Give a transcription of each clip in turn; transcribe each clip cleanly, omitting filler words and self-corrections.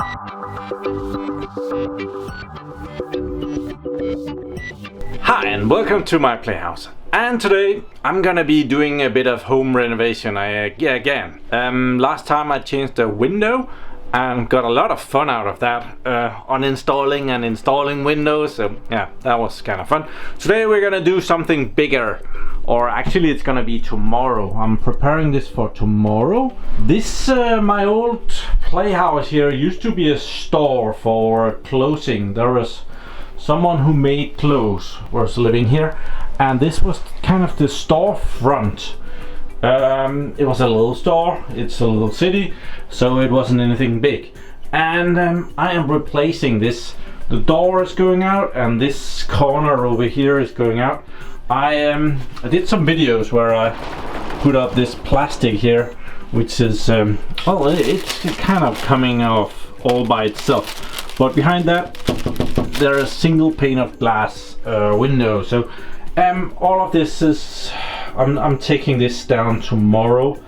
Hi and welcome to my playhouse. And today I'm gonna be doing a bit of home renovation again. Last time I changed the window and got a lot of fun out of that, uninstalling and installing windows. So yeah, that was kind of fun. Today we're gonna do something bigger, or actually it's gonna be tomorrow. I'm preparing this for tomorrow. This my old playhouse here used to be a store for clothing. There was someone who made clothes was living here, and this was kind of the storefront. It was a little store, it's a little city, so it wasn't anything big. And I am replacing this. The door is going out and this corner over here is going out. I did some videos where I put up this plastic here, which is well, it's kind of coming off all by itself, but behind that there is a single pane of glass window. So all of this is I'm taking this down tomorrow.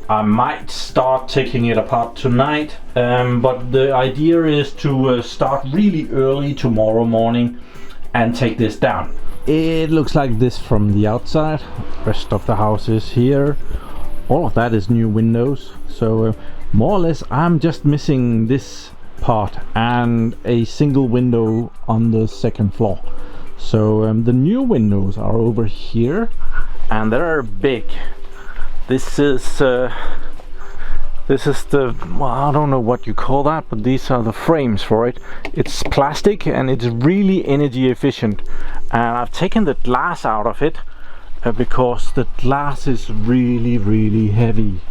I might start taking it apart tonight, but the idea is to start really early tomorrow morning and take this down. It looks like this from the outside. Rest of the house is here. All of that is new windows, so more or less I'm just missing this part and a single window on the second floor. So the new windows are over here and they're big. This is the, well, I don't know what you call that, but these are the frames for it. It's plastic and it's really energy efficient, and I've taken the glass out of it because the glass is really heavy.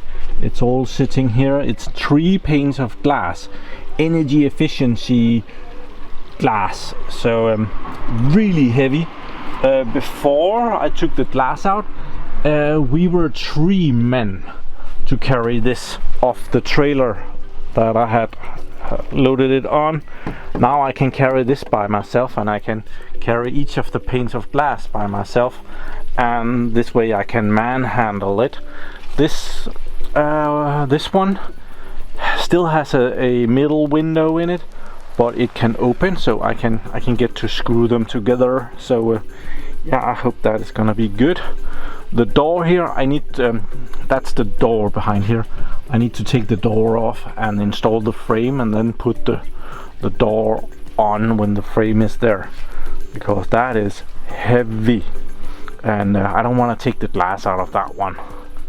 It's all sitting here. It's 3 panes of glass, energy efficiency glass, so really heavy. Before I took the glass out, we were 3 men to carry this off the trailer that I had loaded it on. Now I can carry this by myself, and I can carry each of the panes of glass by myself, and this way I can manhandle it. This one still has a middle window in it, but it can open, so I can get to screw them together. So yeah, I hope that is gonna be good. The door here, I need that's the door behind here. I need to take the door off and install the frame, and then put the door on when the frame is there, because that is heavy, and I don't want to take the glass out of that one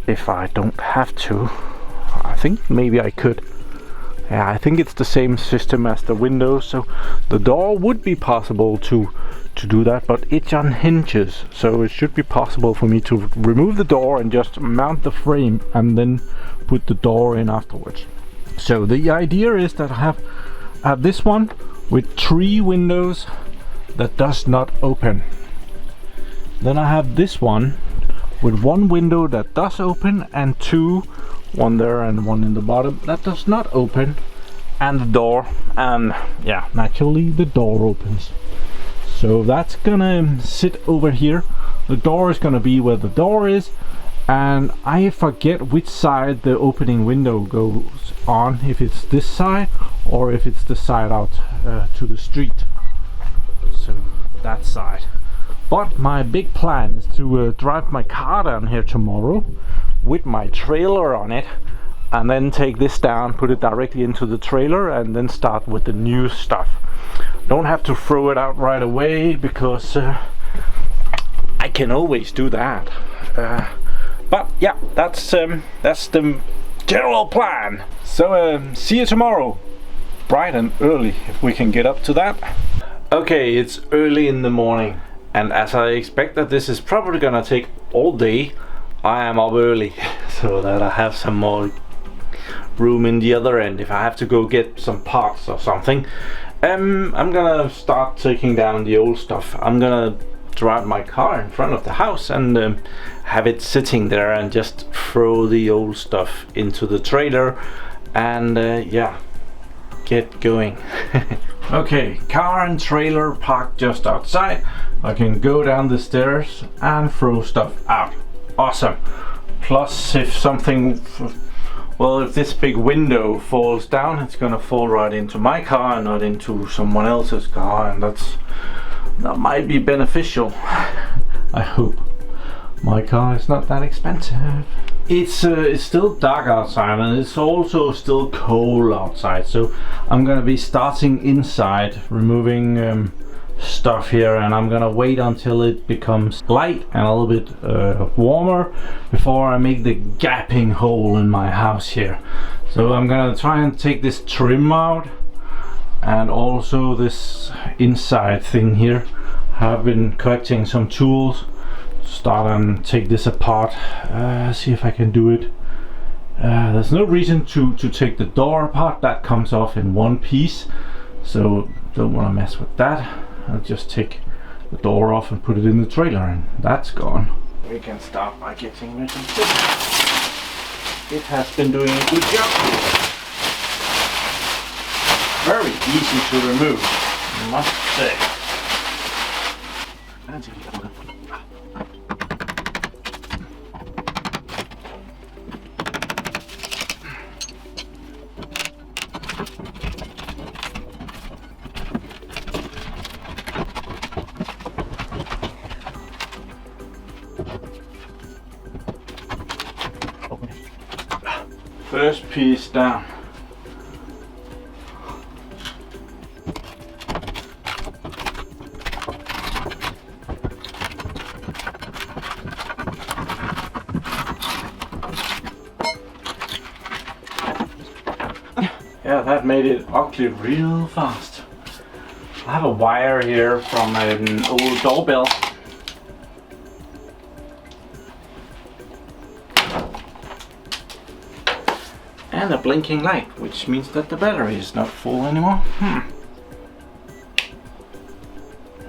if I don't have to. I think maybe I could. Yeah, I think it's the same system as the windows, so the door would be possible to do that, but it's on hinges, so it should be possible for me to remove the door and just mount the frame and then put the door in afterwards. So the idea is that I have this one with 3 windows that does not open. Then I have this one with 1 window that does open, and 2, one there and one in the bottom, that does not open, and the door, and yeah, naturally the door opens. So that's gonna sit over here. The door is gonna be where the door is, and I forget which side the opening window goes on, if it's this side or if it's the side out to the street. So that side. But my big plan is to drive my car down here tomorrow with my trailer on it, and then take this down, put it directly into the trailer, and then start with the new stuff. Don't have to throw it out right away, because I can always do that. But yeah, that's the general plan. So see you tomorrow, bright and early, if we can get up to that. Okay, it's early in the morning, and as I expect that this is probably gonna take all day, I am up early so that I have some more room in the other end if I have to go get some parts or something. I'm gonna start taking down the old stuff. I'm gonna drive my car in front of the house and have it sitting there, and just throw the old stuff into the trailer, and yeah, get going. Okay, car and trailer parked just outside. I can go down the stairs and throw stuff out. Awesome. Plus, if something well, if this big window falls down, it's gonna fall right into my car and not into someone else's car, and that might be beneficial. I hope. My car is not that expensive. It's still dark outside, and it's also still cold outside, so I'm gonna be starting inside, removing stuff here, and I'm gonna wait until it becomes light and a little bit warmer before I make the gaping hole in my house here. So I'm gonna try and take this trim out, and also this inside thing here. I've been collecting some tools, start and take this apart, see if I can do it. There's no reason to take the door apart, that comes off in one piece, so don't want to mess with that. I'll just take the door off and put it in the trailer, and that's gone. We can start by getting rid of this. It has been doing a good job. Very easy to remove, I must say. First piece down. Yeah, that made it ugly real fast. I have a wire here from an old doorbell. And a blinking light, which means that the battery is not full anymore.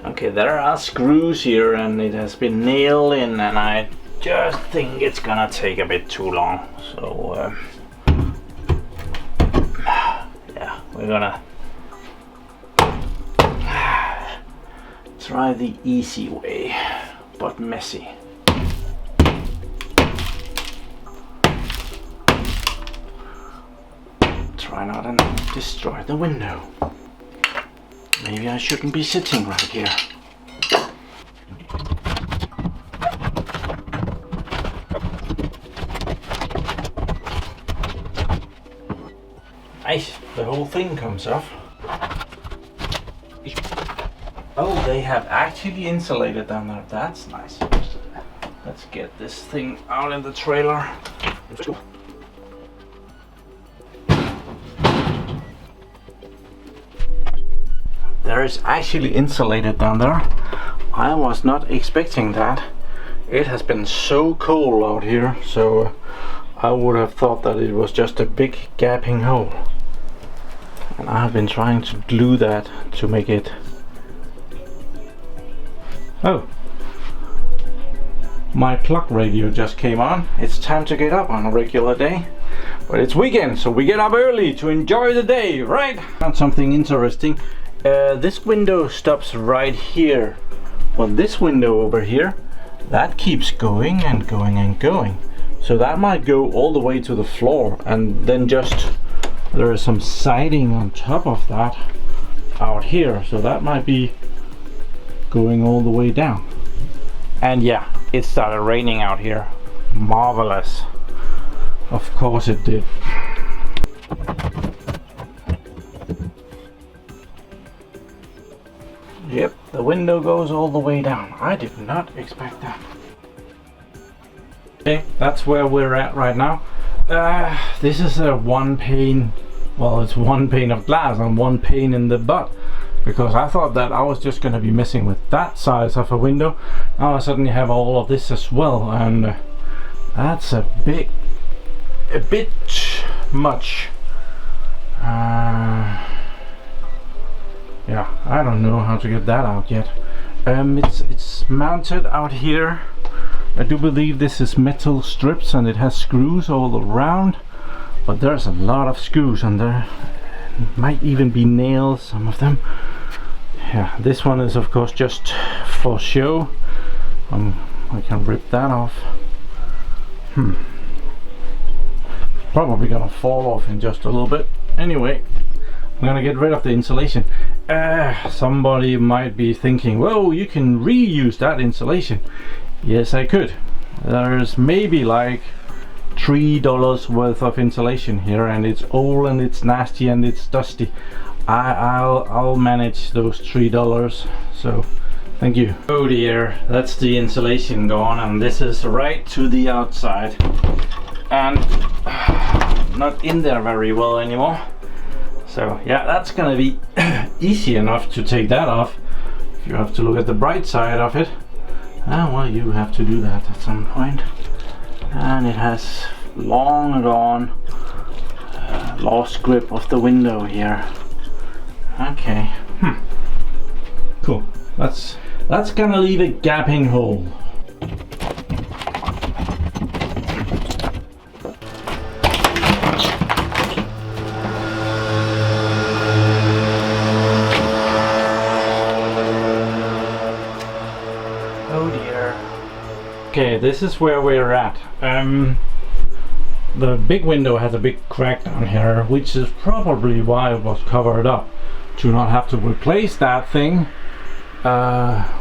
Okay, there are screws here and it has been nailed in, and I just think it's gonna take a bit too long. So yeah, we're gonna try the easy way, but messy. Try not and destroy the window. Maybe I shouldn't be sitting right here. Nice, the whole thing comes off. Oh, they have actually insulated down there. That's nice. Let's get this thing out in the trailer. There is actually insulated down there. I was not expecting that. It has been so cold out here, so I would have thought that it was just a big gaping hole. And I have been trying to glue that to make it... Oh! My clock radio just came on. It's time to get up on a regular day. But it's weekend, so we get up early to enjoy the day, right? Found something interesting. This window stops right here. Well, this window over here, that keeps going and going and going. So that might go all the way to the floor, and then just there is some siding on top of that out here. So that might be going all the way down. And yeah, it started raining out here. Marvelous. Of course it did. Yep, the window goes all the way down. I did not expect that. Okay, that's where we're at right now. This is a one pane, well, it's one pane of glass and one pane in the butt, because I thought that I was just going to be messing with that size of a window. Now I suddenly have all of this as well, and that's a bit much. Yeah, I don't know how to get that out yet. It's mounted out here. I do believe this is metal strips and it has screws all around, but there's a lot of screws and there might even be nails, some of them. Yeah, this one is of course just for show. I can rip that off. probably gonna fall off in just a little bit. Anyway, I'm gonna get rid of the insulation. Somebody might be thinking, well, you can reuse that insulation. Yes, I could. There's maybe like $3 worth of insulation here, and it's old and it's nasty and it's dusty. I'll manage those $3, so thank you. Oh dear, that's the insulation gone, and this is right to the outside and not in there very well anymore. So yeah, that's gonna be easy enough to take that off. If you have to look at the bright side of it, well, you have to do that at some point. And it has long gone lost grip of the window here. Okay, cool. That's gonna leave a gaping hole. Oh dear. Okay, this is where we're at. The big window has a big crack down here, which is probably why it was covered up, to not have to replace that thing,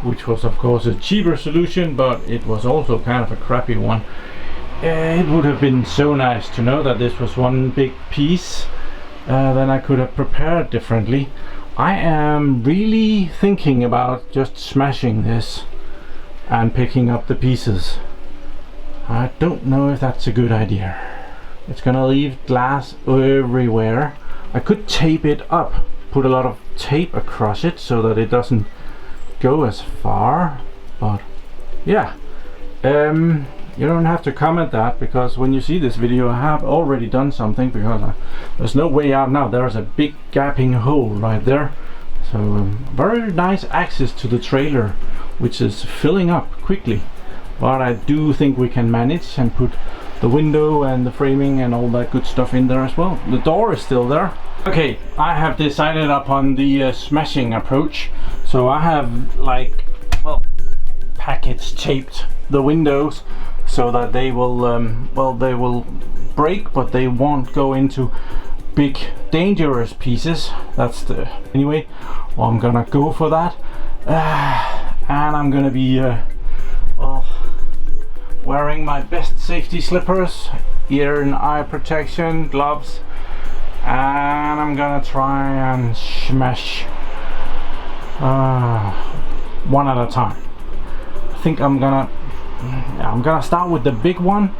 which was of course a cheaper solution, but it was also kind of a crappy one. It would have been so nice to know that this was one big piece, then I could have prepared differently. I am really thinking about just smashing this and picking up the pieces. I don't know if that's a good idea. It's gonna leave glass everywhere. I could tape it up, put a lot of tape across it so that it doesn't go as far, but yeah, you don't have to comment that, because when you see this video I have already done something, because there's no way out now. There's a big gaping hole right there, so very nice access to the trailer, which is filling up quickly, but I do think we can manage and put the window and the framing and all that good stuff in there as well. The door is still there. Okay, I have decided upon the smashing approach. So I have, like, well, package taped the windows so that they will well, they will break, but they won't go into big dangerous pieces. That's the anyway, well, I'm gonna go for that, and I'm gonna be well, wearing my best safety slippers, ear and eye protection, gloves, and I'm gonna try and smash one at a time. I think I'm gonna start with the big one,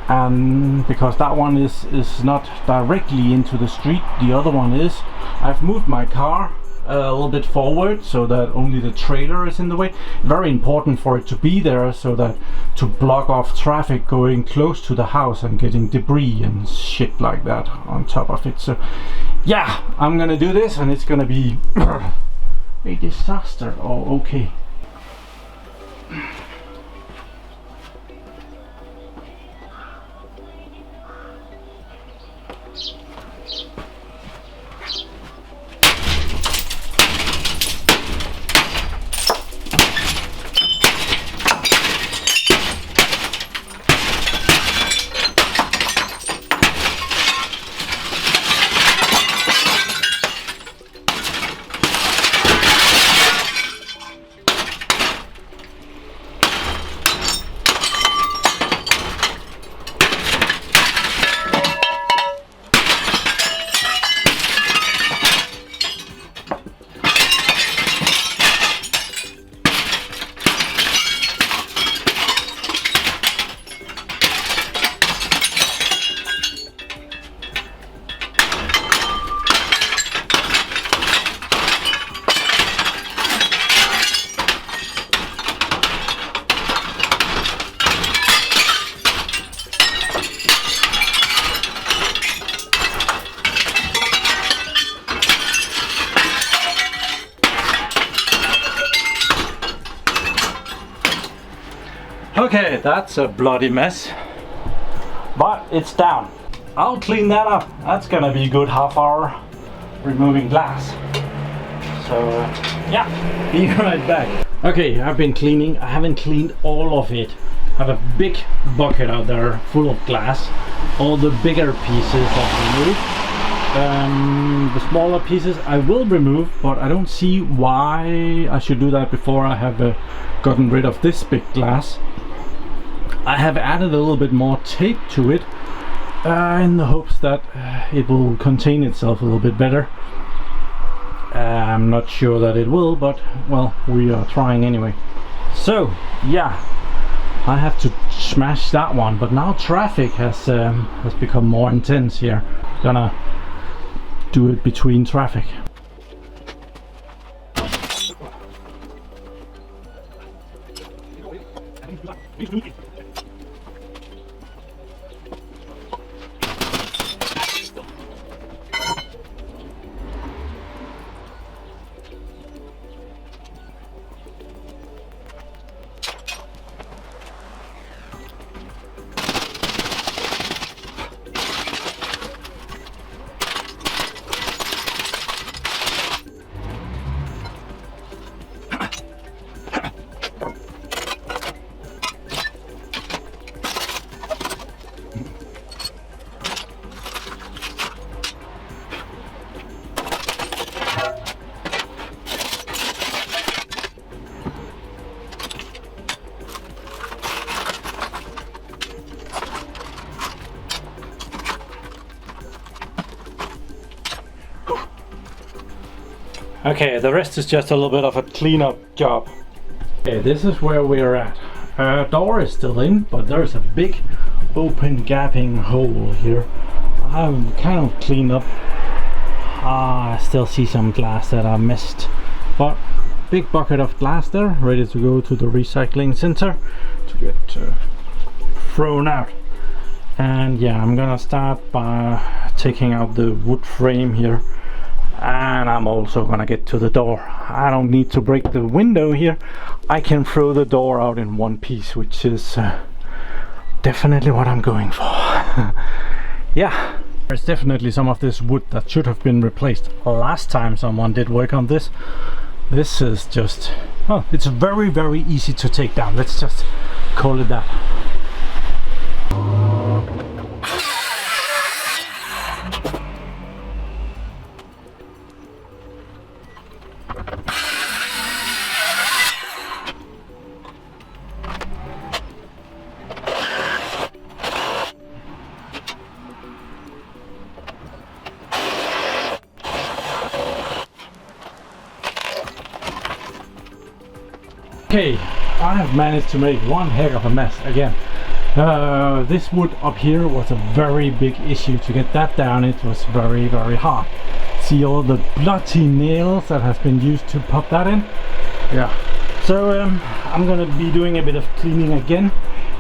and because that one is not directly into the street, the other one is. I've moved my car a little bit forward so that only the trailer is in the way. Very important for it to be there, so that to block off traffic going close to the house and getting debris and shit like that on top of it. So yeah, I'm gonna do this, and it's gonna be a disaster. Oh, okay. Okay, that's a bloody mess, but it's down. I'll clean that up. That's gonna be a good half hour removing glass. So yeah, be right back. Okay, I've been cleaning. I haven't cleaned all of it. I have a big bucket out there full of glass, all the bigger pieces I've removed. The smaller pieces I will remove, but I don't see why I should do that before I have gotten rid of this big glass. I have added a little bit more tape to it in the hopes that it will contain itself a little bit better. I'm not sure that it will, but well, we are trying anyway. So yeah, I have to smash that one, but now traffic has become more intense here. Gonna do it between traffic. Okay, the rest is just a little bit of a cleanup job. Okay, this is where we're at. Door is still in, but there's a big open gaping hole here. I've kind of cleaned up. I still see some glass that I missed, but big bucket of glass there, ready to go to the recycling center to get thrown out. And yeah, I'm gonna start by taking out the wood frame here. And I'm also gonna get to the door. I don't need to break the window here. I can throw the door out in one piece, which is definitely what I'm going for. Yeah, there's definitely some of this wood that should have been replaced last time someone did work on this. This is just, well, it's very, very easy to take down. Let's just call it that. Okay, I have managed to make one heck of a mess again. This wood up here was a very big issue. To get that down, it was very, very hard. See all the bloody nails that has been used to pop that in? Yeah. So I'm gonna be doing a bit of cleaning again.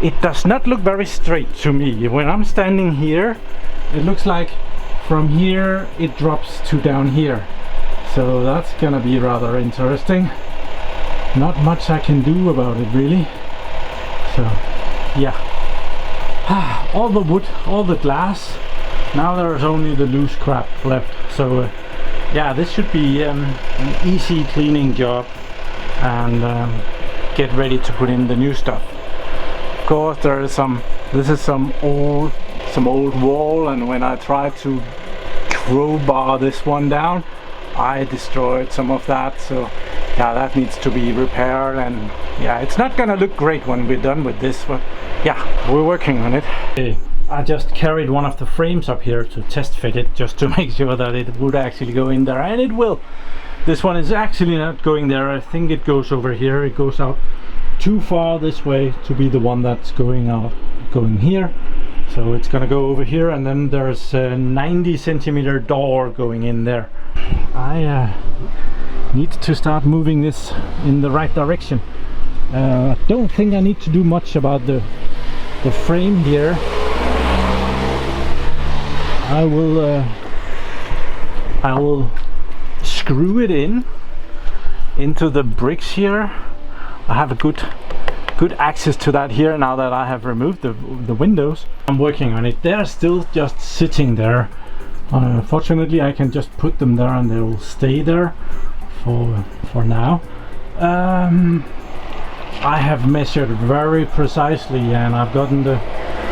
It does not look very straight to me. When I'm standing here, it looks like from here it drops to down here. So that's gonna be rather interesting. Not much I can do about it really. So yeah, all the wood, all the glass, now there's only the loose crap left. So yeah, this should be an easy cleaning job, and get ready to put in the new stuff. Of course there is this is some old wall, and when I tried to crowbar this one down, I destroyed some of that. So yeah, that needs to be repaired, and yeah, it's not gonna look great when we're done with this, but yeah, we're working on it. Okay, I just carried one of the frames up here to test fit it, just to make sure that it would actually go in there, and it will. This one is actually not going there. I think it goes over here. It goes out too far this way to be the one that's going here. So it's gonna go over here, and then there's a 90 centimeter door going in there. I need to start moving this in the right direction. I don't think I need to do much about the frame here. I will screw it into the bricks here. I have a good access to that here now that I have removed the windows. I'm working on it. They're still just sitting there. Fortunately I can just put them there and they will stay there for now. I have measured very precisely, and I've gotten the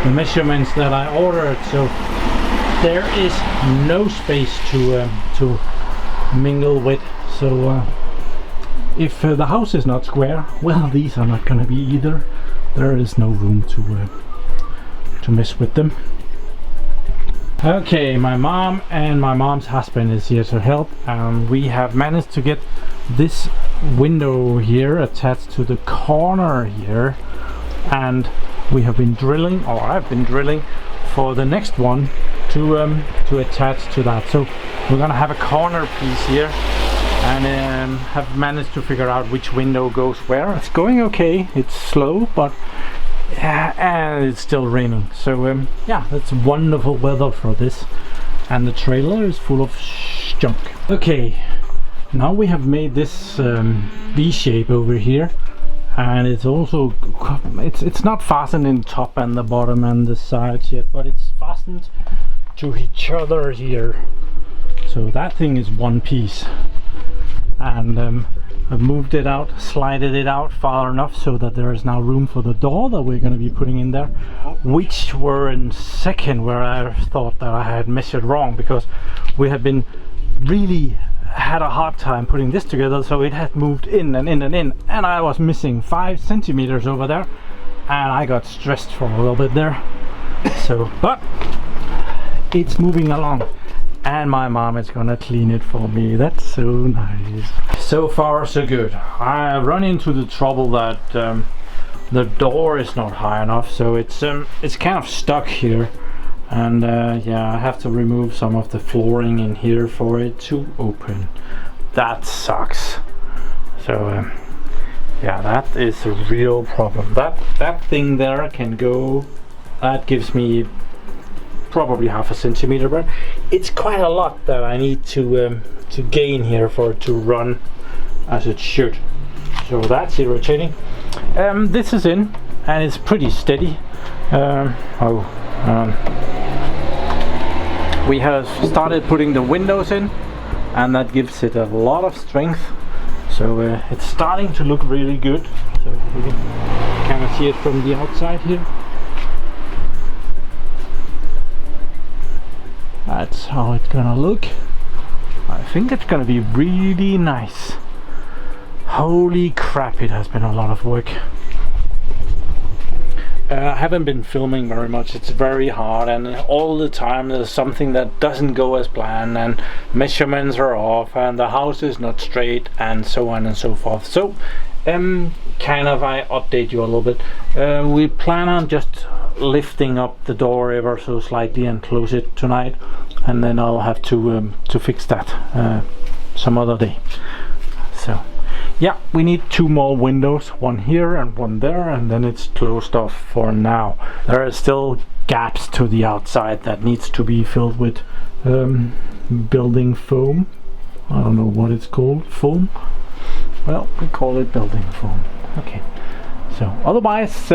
the measurements that I ordered, so there is no space to mingle with. So if the house is not square, well, these are not going to be either. There is no room to mess with them. Okay, my mom and my mom's husband is here to help. We have managed to get this window here attached to the corner here, and we have been drilling, or I've been drilling for the next one to attach to that. So we're gonna have a corner piece here, and have managed to figure out which window goes where. It's going okay, it's slow, but yeah, and it's still raining, so yeah, it's wonderful weather for this, and the trailer is full of junk. Okay, now we have made this V shape over here, and it's also it's not fastened in top and the bottom and the sides yet, but it's fastened to each other here, so that thing is one piece. And I've moved it out, slided it out far enough so that there is now room for the door that we're going to be putting in there, which were in second where I thought that I had measured wrong, because we had been really had a hard time putting this together, so it had moved in and in and in, and I was missing 5 centimeters over there, and I got stressed for a little bit there. So, but it's moving along, and my mom is gonna clean it for me. That's so nice. So far so good. I run into the trouble that the door is not high enough, so it's kind of stuck here, and yeah, I have to remove some of the flooring in here for it to open. That sucks. So yeah, that is a real problem. That thing there can go, that gives me probably 0.5 centimeter, but it's quite a lot that I need to gain here for it to run as it should. So that's irritating. This is in, and it's pretty steady. We have started putting the windows in, and that gives it a lot of strength. So it's starting to look really good. So we can kind of see it from the outside here. That's how it's gonna look. I think it's gonna be really nice. Holy crap, it has been a lot of work. I haven't been filming very much. It's very hard, and all the time there's something that doesn't go as planned, and measurements are off, and the house is not straight, and so on and so forth. So kind of I update you a little bit. We plan on just lifting up the door ever so slightly and close it tonight, and then I'll have to fix that some other day. So yeah, we need 2 more windows, one here and one there, and then it's closed off for now. There are still gaps to the outside that needs to be filled with building foam. I don't know what it's called. Foam? Well, we call it building foam. Okay. So otherwise,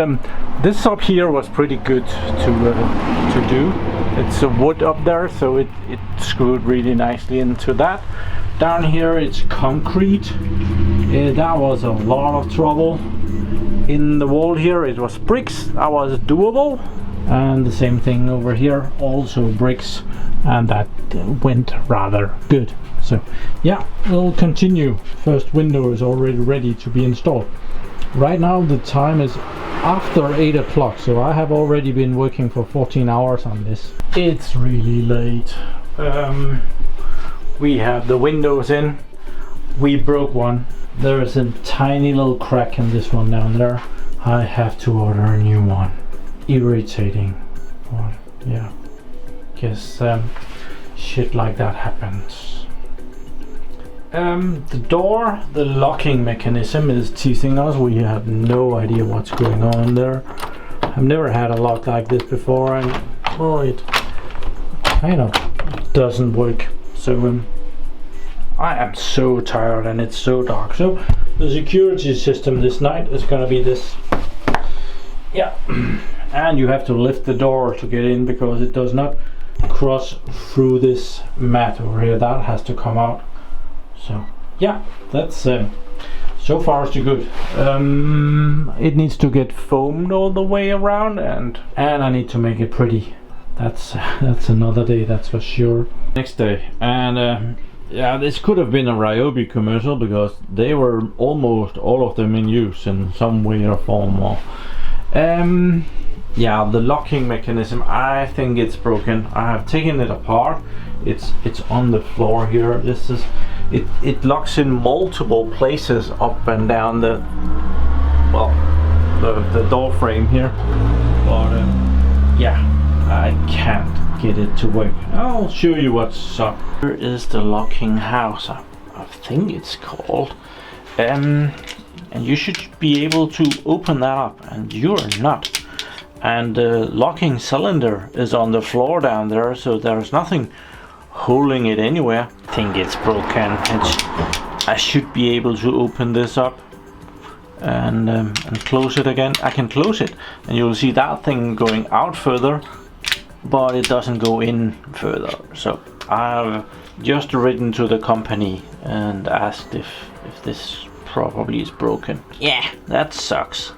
this up here was pretty good to do. It's a wood up there, so it screwed really nicely into that. Down here it's concrete. That was a lot of trouble. In the wall here it was bricks. That was doable. And the same thing over here, also bricks, and that went rather good. So yeah, we'll continue. First window is already ready to be installed. Right now the time is after 8 o'clock, so I have already been working for 14 hours on this. It's really late. We have the windows in. We broke one. There is a tiny little crack in this one down there. I have to order a new one. Irritating. But yeah, guess shit like that happens. The door, the locking mechanism is teasing us. We have no idea what's going on there. I've never had a lock like this before, and well, it kind of doesn't work. So I am so tired and it's so dark. So the security system this night is gonna be this. Yeah, and you have to lift the door to get in because it does not cross through this mat over here. That has to come out. So yeah, that's So far so good. It needs to get foamed all the way around, and I need to make it pretty. That's another day, that's for sure. Next day, and yeah, this could have been a Ryobi commercial because they were almost all of them in use in some way or form. Or yeah, the locking mechanism, I think it's broken. I have taken it apart. It's on the floor here. This is it locks in multiple places up and down the door frame here, but yeah, I can't get it to work. I'll show you what's up. Here is the locking house, I think it's called, and you should be able to open that up, and you're not. And the locking cylinder is on the floor down there, so there's nothing holding it anywhere. I think it's broken. I should be able to open this up and close it again. I can close it, and you'll see that thing going out further, but it doesn't go in further. So I've just written to the company and asked if this probably is broken. Yeah, that sucks.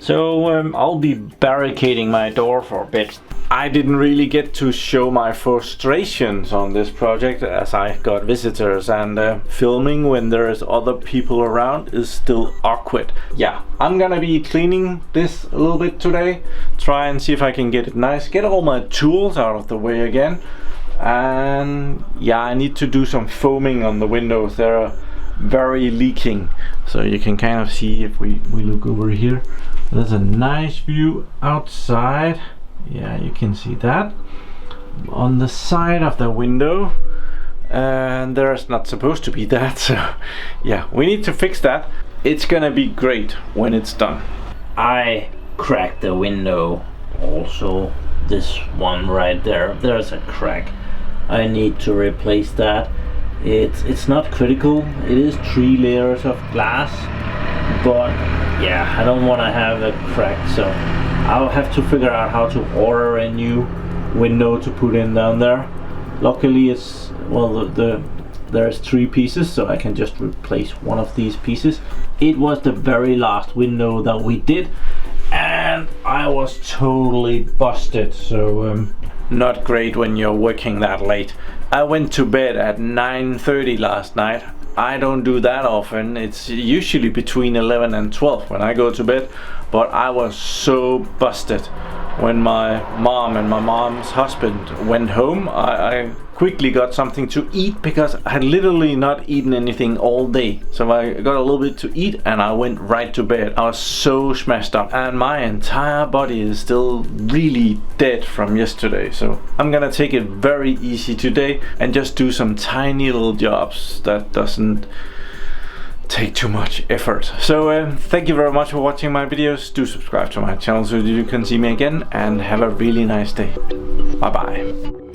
So I'll be barricading my door for a bit. I didn't really get to show my frustrations on this project as I got visitors, and filming when there's other people around is still awkward. Yeah, I'm gonna be cleaning this a little bit today, try and see if I can get it nice, get all my tools out of the way again, and yeah, I need to do some foaming on the windows. They're very leaking, so you can kind of see if we look over here. There's a nice view outside. Yeah, you can see that on the side of the window, and there's not supposed to be that, so yeah, we need to fix that. It's gonna be great when it's done. I cracked the window also, this one right there, there's a crack. I need to replace that. It's not critical, it is 3 layers of glass, but yeah, I don't want to have a crack, so I'll have to figure out how to order a new window to put in down there. Luckily it's, well, there's 3 pieces, so I can just replace one of these pieces. It was the very last window that we did, and I was totally busted, so not great when you're working that late. I went to bed at 9:30 last night. I don't do that often. It's usually between 11 and 12 when I go to bed, but I was so busted when my mom and my mom's husband went home. I quickly got something to eat because I had literally not eaten anything all day. So I got a little bit to eat and I went right to bed. I was so smashed up and my entire body is still really dead from yesterday. So I'm gonna take it very easy today and just do some tiny little jobs that doesn't take too much effort. So thank you very much for watching my videos. Do subscribe to my channel so you can see me again, and have a really nice day. Bye bye.